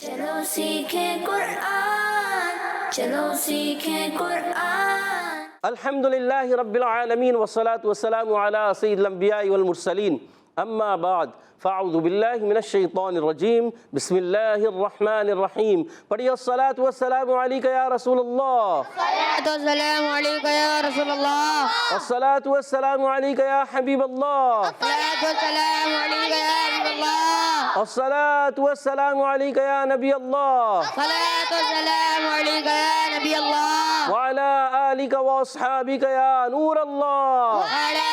چلو سیکھیں قرآن، چلو سیکھیں قرآن۔ الحمدللہ رب العالمین والصلاة والسلام علی سید الانبیاء والمرسلین، اما بعد فاعوذ باللہ من الشیطان الرجیم، بسم اللہ الرحمن الرحیم۔ پڑھیے الصلاة والسلام علیکہ یا رسول اللہ، الصلاة والسلام علیکہ یا رسول اللہ، الصلاة والسلام علیکہ یا حبیب اللہ، الصلاة والسلام علیکہ یا حبیب اللہ، الصلاة والسلام علیکہ یا نبی اللہ، الصلاة والسلام علیکہ یا نبی اللہ، وعلی آلک واصحابک یا نور اللہ۔ وعلی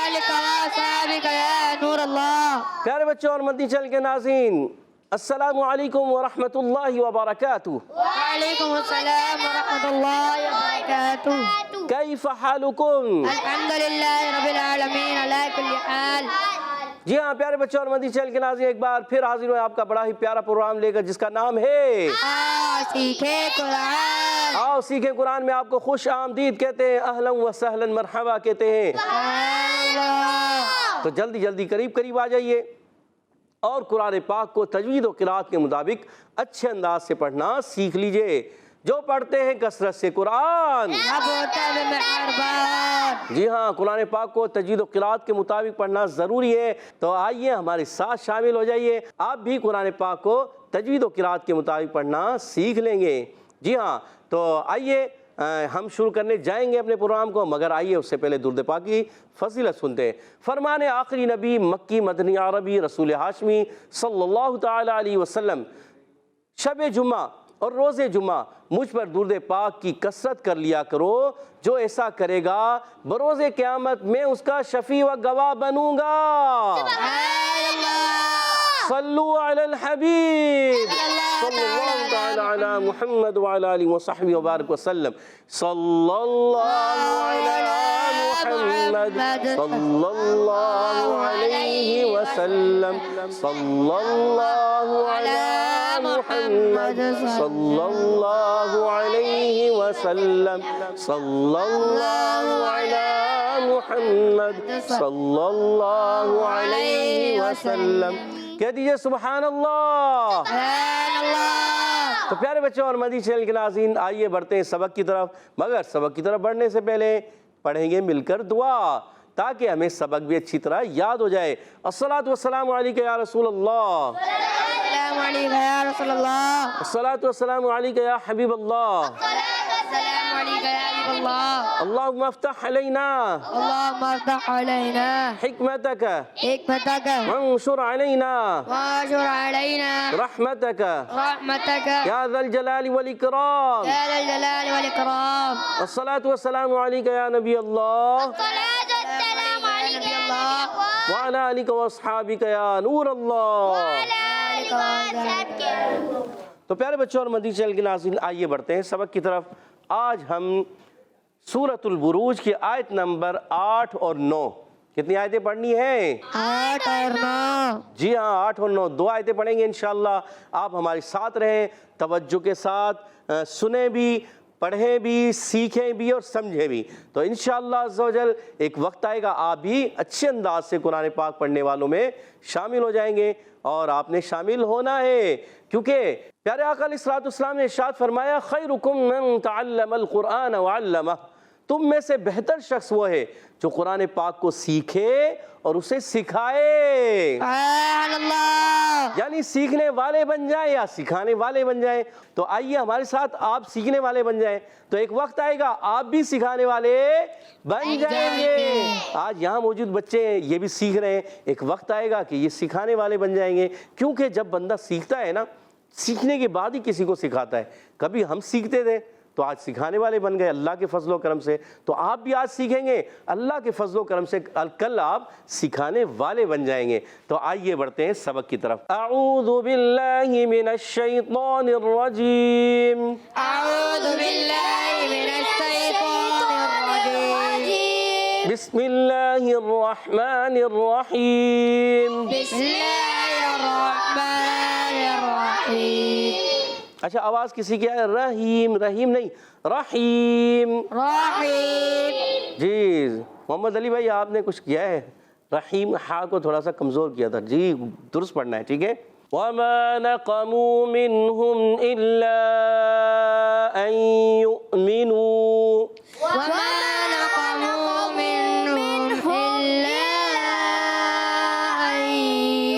آلک واصحابک یا نور اللہ۔ پیارے بچوں اور مدنی چینل کے ناظرین، السلام علیکم ورحمۃ اللہ وبرکاتہ۔ وعلیکم السلام ورحمۃ اللہ وبرکاتہ۔ کیف حالکم؟ الحمدللہ رب العالمین علی کل حال۔ جی ہاں پیارے بچوں اور مدنی چینل کے ناظرین، ایک بار پھر حاضر ہوئے آپ کا بڑا ہی پیارا پروگرام لے کر، جس کا نام ہے آؤ سیکھیں قرآن۔ آؤ سیکھیں قرآن میں آپ کو خوش آمدید کہتے ہیں، اہلا و سہلا مرحبا کہتے ہیں۔ سبحان اللہ۔ تو جلدی جلدی قریب آ جائیے اور قرآن پاک کو تجوید و قرات کے مطابق اچھے انداز سے پڑھنا سیکھ لیجئے۔ جو پڑھتے ہیں کثرت سے قرآن، اب ہوتا ہے مہربان۔ جی ہاں قرآن پاک کو تجوید و قرات کے مطابق پڑھنا ضروری ہے۔ تو آئیے ہمارے ساتھ شامل ہو جائیے، آپ بھی قرآن پاک کو تجوید و قرات کے مطابق پڑھنا سیکھ لیں گے۔ جی ہاں تو آئیے ہم شروع کرنے جائیں گے اپنے پروگرام کو، مگر آئیے اس سے پہلے درود پاک کی فضیلت سنتے ہیں۔ فرمان آخری نبی مکی مدنی عربی رسول ہاشمی صلی اللہ تعالی علیہ وسلم، شب جمعہ اور روز جمعہ مجھ پر درود پاک کی کثرت کر لیا کرو، جو ایسا کرے گا بروز قیامت میں اس کا شفیع و گواہ بنوں گا۔ سبحان اللہ۔ صلو علی الحبیب صلی اللہ تعالی علی محمد وعلی آلہ وصحبہ وبارک وسلم۔ صلی اللہ علی محمد صلی اللہ علیہ وسلم، صلی اللہ علی محمد صلی اللہ علیہ وسلم، صلی اللہ علی محمد صلی اللہ علیہ وسلم۔ کہہ دیجئے سبحان اللہ۔ سبحان اللہ۔ تو پیارے بچوں اور مدنی چینل کے ناظرین، آئیے بڑھتے ہیں سبق کی طرف، مگر سبق کی طرف بڑھنے سے پہلے پڑھیں گے مل کر دعا، تاکہ ہمیں سبق بھی اچھی طرح یاد ہو جائے۔ الصلاۃ والسلام علیکہ یا رسول اللہ، السلام علیکم یا رسول اللہ، الصلاۃ والسلام علیکہ یا حبیب اللہ، السلام علیکم یا حبیب اللہ۔ اللہم افتح علینا اللہم افتح علینا حکمتک حکمتک وانشر علینا وانشر علینا رحمتک رحمتک یا ذا الجلال والاکرام۔ یا ذا الجلال والاکرام۔ الصلاۃ والسلام علیکہ یا نبی اللہ السلام علیکم یا اللہ وعلی آلک واصحابک یا نور اللہ۔ تو پیارے بچوں اور مدنی چینل کے ناظرین، آئیے بڑھتے ہیں سبق کی طرف۔ آج ہم سورۃ البروج کی آیت نمبر 8 اور 9، کتنی آیتیں پڑھنی ہیں؟ 8 اور 9۔ جی ہاں 8 اور 9، 2 آیتیں پڑھیں گے انشاءاللہ۔ آپ ہمارے ساتھ رہیں، توجہ کے ساتھ سنیں بھی، پڑھیں بھی، سیکھیں بھی اور سمجھیں بھی۔ تو انشاءاللہ عز و جل ایک وقت آئے گا آپ بھی اچھے انداز سے قرآن پاک پڑھنے والوں میں شامل ہو جائیں گے، اور آپ نے شامل ہونا ہے، کیونکہ پیارے آقا علیہ الصلوۃ والسلام نے ارشاد فرمایا خیرکم من تعلم القرآن وعلمہ، تم میں سے بہتر شخص وہ ہے جو قرآن پاک کو سیکھے اور اسے سکھائے۔ سبحان اللہ۔ یعنی سیکھنے والے بن جائیں یا سکھانے والے بن جائیں۔ تو آئیے ہمارے ساتھ آپ سیکھنے والے بن جائیں، تو ایک وقت آئے گا آپ بھی سکھانے والے بن جائیں گے۔ آج یہاں موجود بچے ہیں، یہ بھی سیکھ رہے ہیں، ایک وقت آئے گا کہ یہ سکھانے والے بن جائیں گے، کیونکہ جب بندہ سیکھتا ہے نا، سیکھنے کے بعد ہی کسی کو سکھاتا ہے۔ کبھی ہم سیکھتے تھے تو آج سکھانے والے بن گئے اللہ کے فضل و کرم سے، تو آپ بھی آج سیکھیں گے اللہ کے فضل و کرم سے، کل آپ سکھانے والے بن جائیں گے۔ تو آئیے بڑھتے ہیں سبق کی طرف۔ اعوذ باللہ من الشیطان الرجیم، اعوذ باللہ من الشیطان الرجیم، بسم اللہ الرحمن الرحیم۔ بسم اللہ الرحمن الرحیم۔ اچھا آواز کسی کی ہے؟ رحیم، رحیم نہیں، رحیم۔ رحیم۔ جی محمد علی بھائی آپ نے کچھ کیا ہے، رحیم ہا کو تھوڑا سا کمزور کیا تھا، جی درست پڑھنا ہے، ٹھیک ہے۔ وما نقموا منهم إلا أن يؤمنوا وما نقموا منهم إلا أن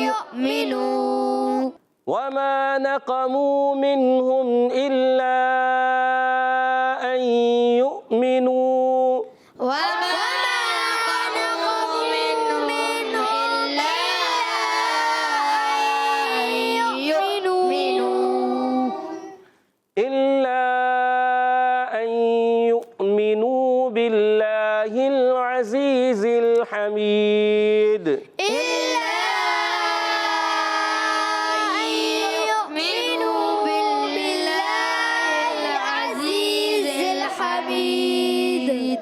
يؤمنوا وما نقموا منهم إلا أن يؤمنوا وما نقموا منهم إلا أن يؤمنوا بالله العزيز الحميد إلا أن يؤمنوا بالله العزيز الحميد.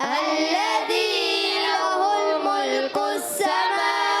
الذي له الملك السماوات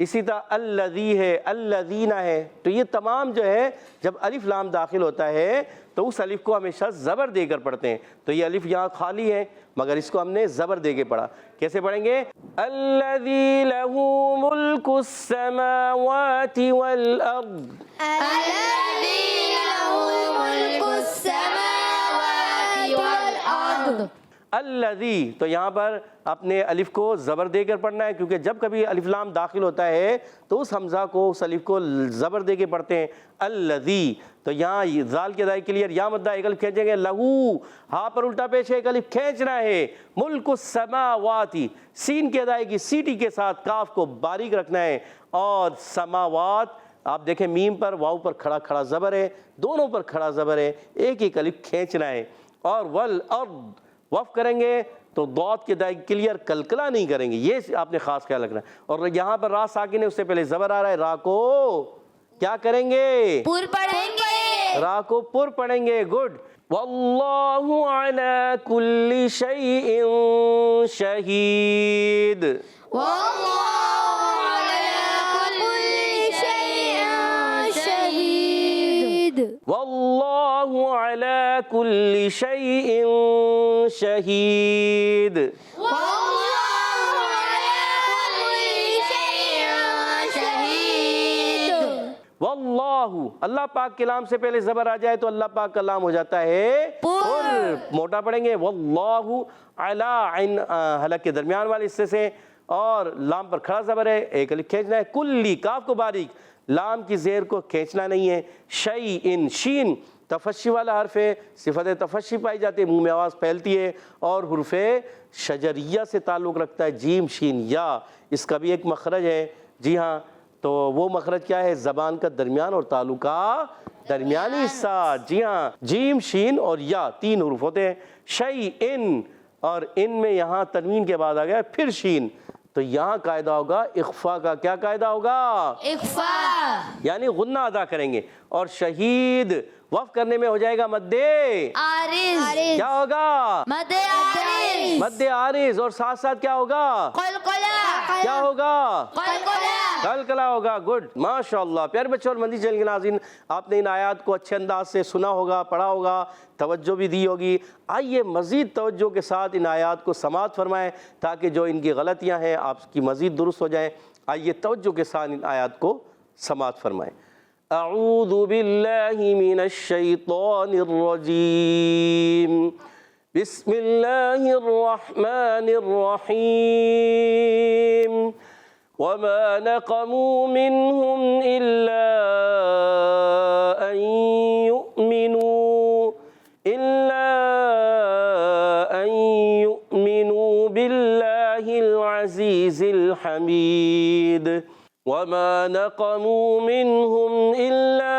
اسی طرح الذی ہے، الذین ہے، تو یہ تمام جو ہے جب الف لام داخل ہوتا ہے تو اس الف کو ہمیشہ زبر دے کر پڑھتے ہیں. تو یہ الف یہاں خالی ہے مگر اس کو ہم نے زبر دے کے پڑھا. کیسے پڑھیں گے؟ الذی لہ ملک السماوات والارض. الذي له ملك السماوات والأرض. الذی، تو یہاں پر اپنے الف کو زبر دے کر پڑھنا ہے کیونکہ جب کبھی الف لام داخل ہوتا ہے تو اس حمزہ کو، اس الف کو زبر دے کے پڑھتے ہیں. الذی، تو یہاں زال کے ادائی کلیئر، یا مدہ ایک الف کھینچیں گے. لہو، ہاں پر الٹا پیش ہے، ایک الف کھینچنا ہے. ملک السماواتی، سین کے ادائی کی سیٹی کے ساتھ کاف کو باریک رکھنا ہے. اور سماوات، آپ دیکھیں میم پر واو پر کھڑا کھڑا زبر ہے، دونوں پر کھڑا زبر ہے، ایک ایک الف کھینچنا ہے. اور والارض، وقف کریں گے تو ضاد کے دائی کلیئر کلکلا نہیں کریں گے، یہ آپ نے خاص خیال رکھنا ہے. اور یہاں پر را ساکن ہے، اس سے پہلے زبر آ رہا ہے، را کو کیا کریں گے؟ پر پڑھیں گے. را کو پر پڑھیں گے. گڈ. واللہ علی کل شیء شہید. والله على كل شيء شهيد. واللہ علی کل شیء شہید. والله على كل شيء شهيد. واللہ، اللہ پاک کے لام سے پہلے زبر آ جائے تو اللہ پاک کا لام ہو جاتا ہے پر. موٹا پڑھیں گے. واللہ علی، عین حلق کے درمیان والے حصے سے، اور لام پر کھڑا زبر ہے، ایک الف کھینچنا ہے. کلی، کاف کو باریک، لام کی زیر کو کھینچنا نہیں ہے. شیء، شین تفشی والا حرف ہے، صفت تفشی پائی جاتی ہے، منہ میں آواز پھیلتی ہے اور حرف شجریہ سے تعلق رکھتا ہے. جیم شین یا، اس کا بھی ایک مخرج ہے. جی ہاں، تو وہ مخرج کیا ہے؟ زبان کا درمیان اور تعلق کا درمیانی حصہ. جی ہاں، جیم شین اور یا تین حروف ہوتے ہیں. شیء، اور ان میں یہاں تنوین کے بعد آ گیا پھر شین، تو یہاں قاعدہ ہوگا اخفا کا. کیا قاعدہ ہوگا؟ اخفاء. یعنی غنہ ادا کریں گے. اور شہید وقف کرنے میں ہو جائے گا مد عارض. کیا ہوگا؟ مد عارض. مد عارض. اور ساتھ ساتھ کیا ہوگا؟ قلقلہ. کیا ہوگا؟ قلقلہ. کلکلا ہوگا. گڈ، ماشاءاللہ. پیارے بچوں اور مدنی چینل کے ناظرین، آپ نے ان آیات کو اچھے انداز سے سنا ہوگا، پڑھا ہوگا، توجہ بھی دی ہوگی. آئیے مزید توجہ کے ساتھ ان آیات کو سماعت فرمائیں تاکہ جو ان کی غلطیاں ہیں آپ کی مزید درست ہو جائیں. آئیے توجہ کے ساتھ ان آیات کو سماعت فرمائیں. اعوذ باللہ من الشیطان الرجیم. بسم اللہ الرحمن الرحیم. وما نقموا منهم إلا أن يؤمنوا بالله العزيز الحميد. وما نقموا منهم إلا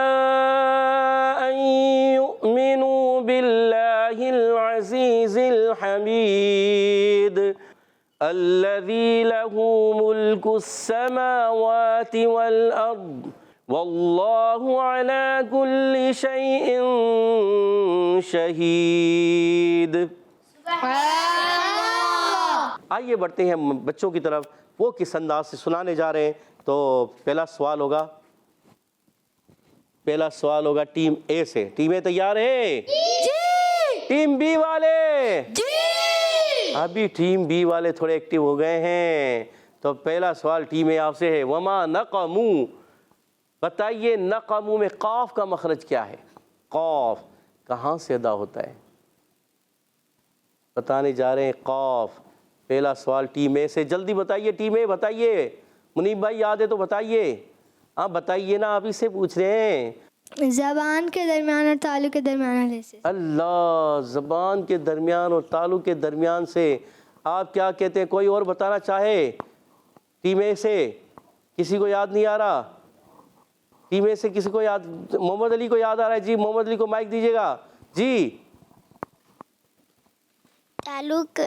أن يؤمنوا بالله العزيز الحميد الذي له ملك السماوات والأرض والله على كل شيء شهيد. آئیے بڑھتے ہیں بچوں کی طرف. وہ کس انداز سے سنانے جا رہے ہیں. تو پہلا سوال ہوگا ٹیم اے سے. ٹیم اے تیار ہے؟ جی. ٹیم بی والے؟ جی. ابھی ٹیم بی والے تھوڑے ایکٹیو ہو گئے ہیں. تو پہلا سوال ٹیم اے آپ سے ہے. وما نقموا، بتائیے نقموا میں قاف کا مخرج کیا ہے؟ قاف کہاں سے ادا ہوتا ہے؟ بتانے جا رہے ہیں قاف. پہلا سوال ٹیم اے سے، جلدی بتائیے. ٹیم اے بتائیے. منیب بھائی یاد ہے تو بتائیے. ہاں بتائیے نا، آپ اس سے پوچھ رہے ہیں. زبان کے درمیان اور تعلق کے درمیان سے. اللہ، زبان کے درمیان اور تعلق کے درمیان سے. آپ کیا کہتے ہیں؟ کوئی اور بتانا چاہے ٹیم اے سے؟ کسی کو یاد نہیں آ رہا؟ ٹیم اے سے کسی کو یاد؟ محمد علی کو یاد آ رہا ہے؟ جی محمد علی کو مائک دیجیے گا. جی. تعلق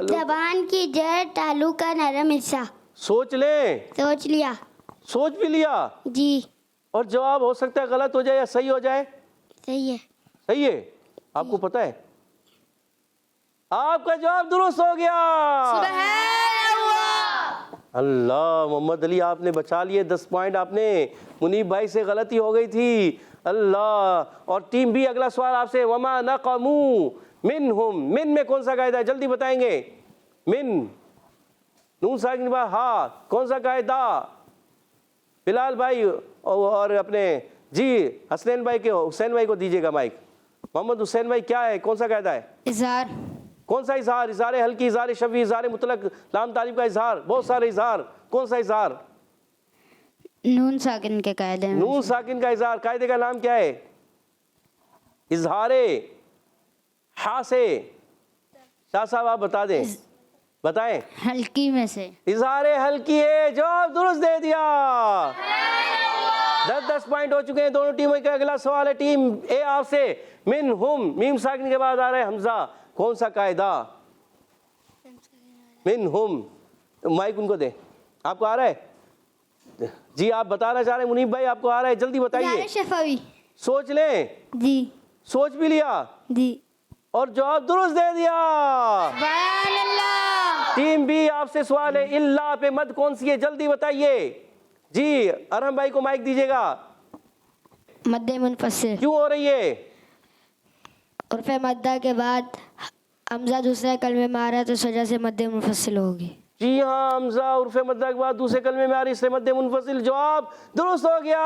زبان کی جڑ، تعلق کا نرم حصہ. سوچ لیں. سوچ لیا. سوچ بھی لیا. جی. اور جواب ہو سکتا ہے غلط ہو جائے یا صحیح ہو جائے. صحیح ہے. صحیح ہے. آپ کو پتہ ہے آپ کا جواب درست ہو گیا. سبحان اللہ. اللہ محمد علی آپ نے بچا لیے 10 پوائنٹ آپ نے. منیب بھائی سے غلطی ہو گئی تھی. اللہ. اور ٹیم بی اگلا سوال آپ سے. وما نقموا منہم. من میں کون سا قاعدہ ہے جلدی بتائیں گے. من نون ساکن با ہا کون سا قاعدہ. بلال بھائی اور اپنے جی حسنین بھائی کے حسین بھائی کو دیجیے گا مائک. محمد حسین بھائی کیا ہے کون سا قاعدہ ہے. اظہار. کون سا اظہار. اظہار حلقی, اظہار شفوی, اظہار مطلق, لام تعریف کا اظہار, بہت سارے اظہار. کون سا اظہار. نون ساکن کے قاعدے میں نون ساکن کا اظہار. قاعدے کا نام کیا ہے. اظہار ہا سے. شاہ صاحب آپ بتا دیں بتائیں. ہلکی میں سے. اظہار حلقی ہے. جواب درست دے دیا. 10 پوائنٹ ہو چکے ہیں دونوں ٹیموں کا. اگلا سوال ہے ٹیم اے آپ سے. من ہم میم ساکن کے بعد آ رہا ہے حمزہ. کون سا قاعدہ. من ہم. مائک ان کو دیں. آپ کو آ رہا ہے جی. آپ بتانا چاہ رہے ہیں منیب بھائی آپ کو آ رہا ہے جلدی بتائیے. شفوی. سوچ لیں. جی سوچ بھی لیا جی. اور جواب درست دے دیا. سبحان اللہ. ٹیم بی آپ سے سوال ہے. اللہ پہ مد کون سی ہے جلدی بتائیے. جی ارحم بھائی کو مائک دیجیے گا. مد منفصل. کیوں ہو رہی ہے. عرف مدہ کے بعد حمزہ دوسرے کلمے میں آ رہا ہے تو اس وجہ سے مد منفصل ہوگی. جی ہاں حمزہ عرف مدہ کے بعد دوسرے کلمے میں آ رہی اس سے مد منفصل. جواب درست ہو گیا.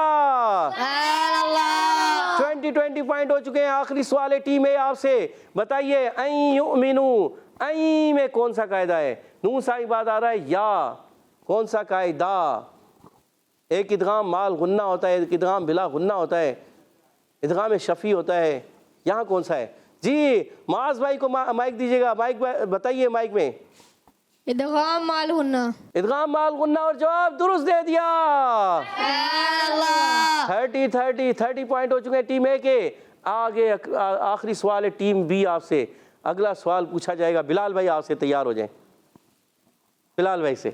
سبحان اللہ. 20 پوائنٹ ہو چکے ہیں. آخری سوال ہے ٹیم اے آپ سے. بتائیے این یؤمنو. این میں کون سا قاعدہ ہے. نون سا کے بعد آ رہا ہے یا. کون سا قاعدہ. ایک ادغام مال غنہ ہوتا ہے, ایک ادغام بلا غنہ ہوتا ہے, ادغام شفی ہوتا ہے. یہاں کون سا ہے. جی معاذ بھائی کو مائک دیجیے گا. مائک بتائیے مائک میں. ادغام مال غنہ. ادغام مال غنہ اور جواب درست دے دیا. سبحان اللہ. 30 پوائنٹ ہو چکے ہیں ٹیم اے کے. آگے آخری سوال ہے ٹیم بی آپ سے. اگلا سوال پوچھا جائے گا. بلال بھائی آپ سے تیار ہو جائیں. بلال بھائی سے.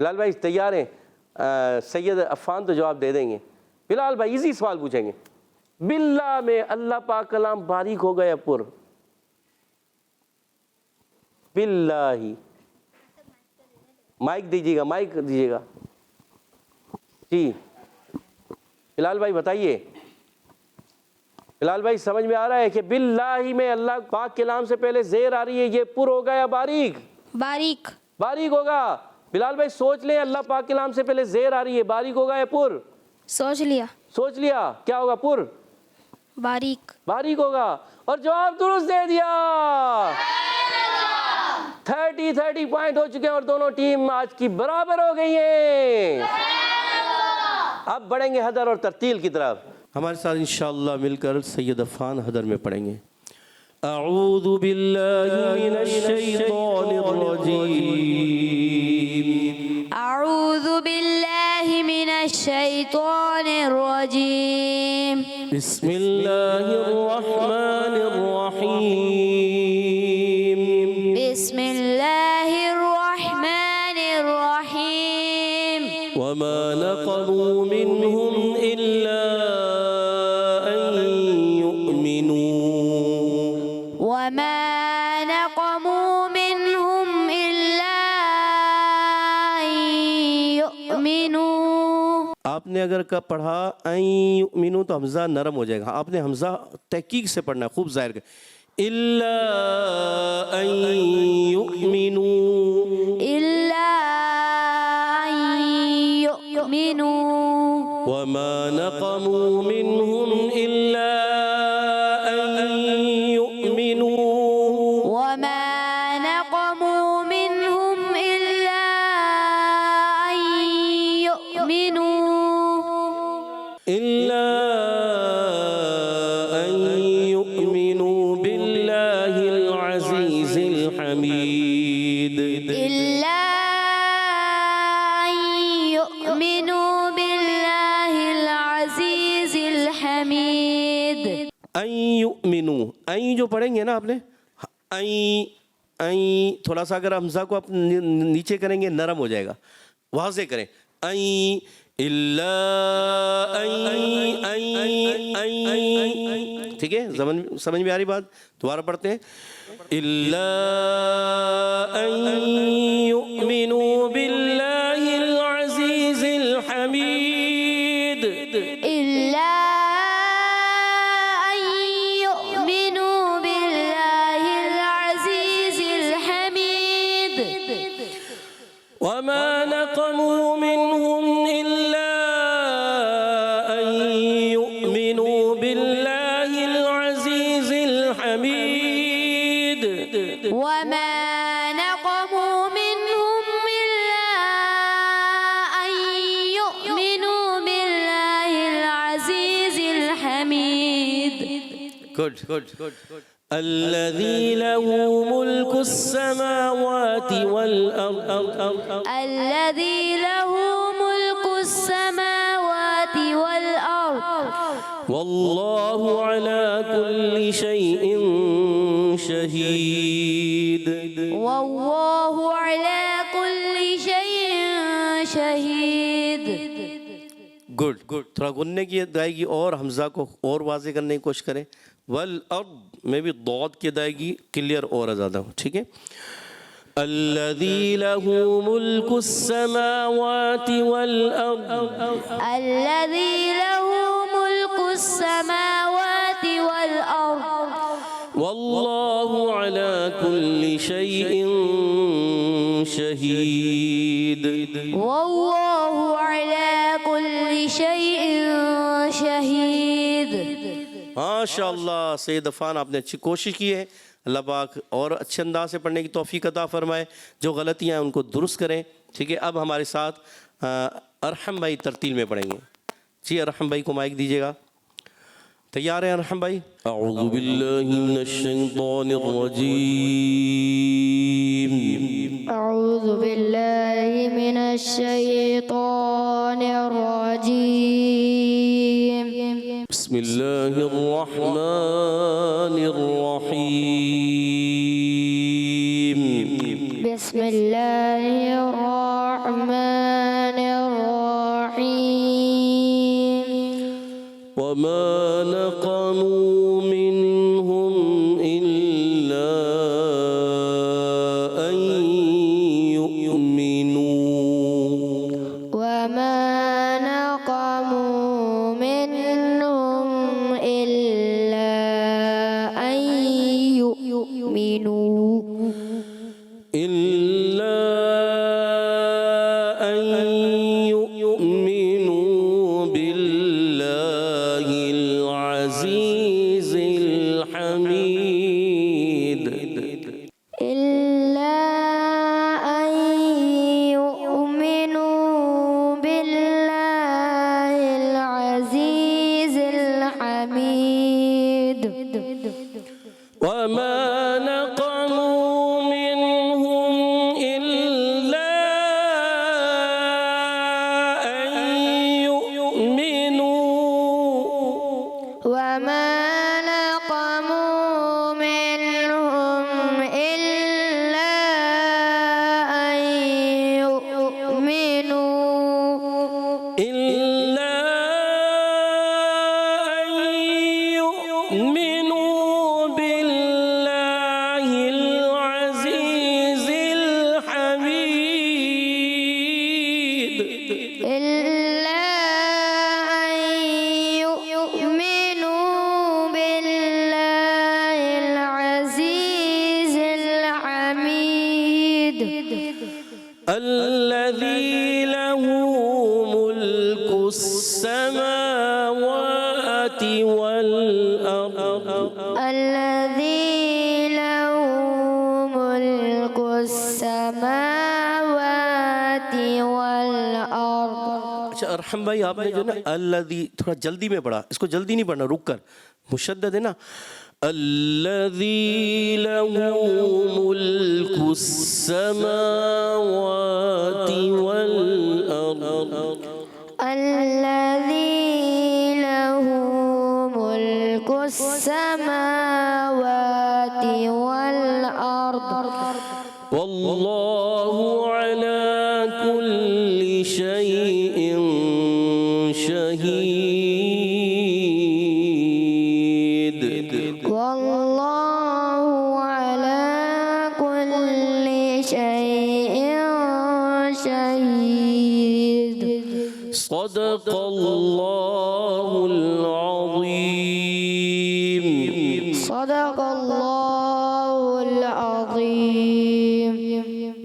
بلال بھائی تیار ہیں. سید عفان تو جواب دے دیں گے. بلال بھائی ایزی سوال پوچھیں گے. باللہ میں اللہ پاک کلام باریک ہو گیا پر. باللہ. مائک دیجیے گا. مائک دیجیے گا. جی بلال بھائی بتائیے. بلال بھائی سمجھ میں آ رہا ہے کہ باللہ میں اللہ پاک کلام سے پہلے زیر آ رہی ہے. یہ پر ہوگا یا باریک. باریک. باریک ہوگا. بلال بھائی سوچ لیں. اللہ پاک کلام سے پہلے زیر آ رہی ہے. باریک ہوگا یا پر. سوچ لیا. سوچ لیا. کیا ہوگا. پر. باریک. باریک ہوگا اور جواب درست دے دیا. 30 پوائنٹ ہو چکے ہیں اور دونوں ٹیم آج کی برابر ہو گئی ہیں. اب بڑھیں گے حدر اور ترتیل کی طرف. ہمارے ساتھ انشاءاللہ مل کر سید عفان حدر میں پڑھیں گے. اعوذ باللہ من الشیطان الرجیم. اعوذ باللہ من الشیطان الرجیم. بسم اللہ الرحمن الرحیم. بسم اللہ الرحمن الرحیم. وما نقموا منهم إلا أن يؤمنوا. وما نقموا منهم إلا أن يؤمنوا. آپ نے اگر کا پڑھا ان یؤمنو تو حمزہ نرم ہو جائے گا. آپ نے حمزہ تحقیق سے پڑھنا ہے خوب ظاہر کر. الا ان یؤمنو. إلا أن يؤمنوا. وما نقموا منهم إلا أن يؤمنوا. وما نقموا منهم إلا أن يؤمنوا. إلا أن يؤمنوا بالله العزيز الحميد. إلا أن يؤمنوا بالله العزيز الحميد. ان یؤمنو. این جو پڑھیں گے نا آپ نے این تھوڑا سا اگر حمزہ کو آپ نیچے کریں گے نرم ہو جائے گا. واضح کریں. این الا ٹھیک ہے. سمجھ میں آ رہی بات. دوبارہ پڑھتے ہیں. الا ان یؤمنوا باللہ وما نقموا منهم إلا أن يؤمنوا بالله العزيز الحميد وما نقموا منهم إلا أن يؤمنوا بالله العزيز الحميد. الذي له ملك السماوات والأرض الذي له ملك السماوات والأرض والله على كل شيء شهيد. والله على كل شيء شهيد. گڈ تھوڑا غننے کی ادائیگی اور حمزہ کو اور واضح کرنے کی کوشش کریں. والارض میں بھی ضاد کی ادائیگی کلیئر اور زیادہ ہو. ٹھیک ہے. الذي له ملك السماوات والأرض الذي له ملك السماوات والأرض والله على كل شيء شهيد. والله على كل شيء شهيد. ماشاء اللہ سید عفان آپ نے اچھی کوشش کی ہے. اللہ پاک اور اچھے انداز سے پڑھنے کی توفیق عطا فرمائے. جو غلطیاں ہیں ان کو درست کریں. ٹھیک ہے. اب ہمارے ساتھ ارحم بھائی ترتیل میں پڑھیں گے. جی ارحم بھائی کو مائک دیجیے گا. تیار ہیں ارحم بھائی؟ اعوذ باللہ من الشیطان الرجیم. أعوذ بالله من الشيطان الرجيم. بسم اللہ الرحمن الرحیم. بسم الله الرحمن الرحيم. وما نقموا منهم إلا أن يؤمنوا وما نقموا منهم إلا أن يؤمنوا بالله العزيز الحميد. إلا أن يؤمنوا بالله العزيز الحميد. وما نقموا منهم إلا أن يؤمنوا وما نقموا منهم إلا أن يؤمنوا بالله العزيز الحميد. إلا أن يؤمنوا بالله العزيز الحميد. الذي له ملك السماوات والأرض الذي له ملك السماوات والأرض. اچھا ارحم بھائی آپ نے جو نا الذی تھوڑا جلدی میں پڑھا. اس کو جلدی نہیں پڑھنا, رک کر مشدد ہے نا. الذی له ملک السماوات والأرض الذي له ملك السماوات والأرض والله على كل شيء شهيد. والله على كل شيء شهيد. صدق الله العظيم. صدق الله العظيم.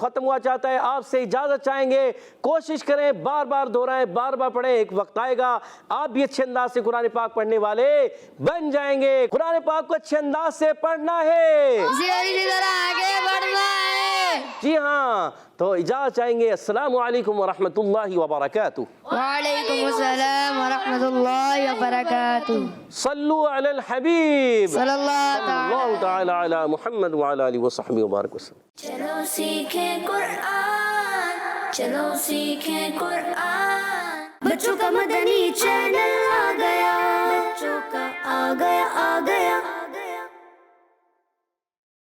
ختم ہوا چاہتا ہے. آپ سے اجازت چاہیں گے، کوشش کریں بار بار دہرائیں، بار بار پڑھیں. ایک وقت آئے گا آپ بھی اچھے انداز سے قرآن پاک پڑھنے والے بن جائیں گے. قرآن پاک کو اچھے انداز سے پڑھنا ہے، اسی طرح آگے بڑھنا ہے. جی ہاں. تو اجازت چاہیں گے. السلام علیکم ورحمۃ اللہ وبرکاتہ. وعلیکم السلام ورحمۃ اللہ وبرکاتہ. صلو علی الحبیب صلی اللہ تعالی علی محمد وعلی آلہ وصحبہ وبارک وسلم. چلو سیکھیں قرآن، چلو سیکھیں قرآن. بچوں کا مدنی چینل آ گیا، بچوں کا آ گیا.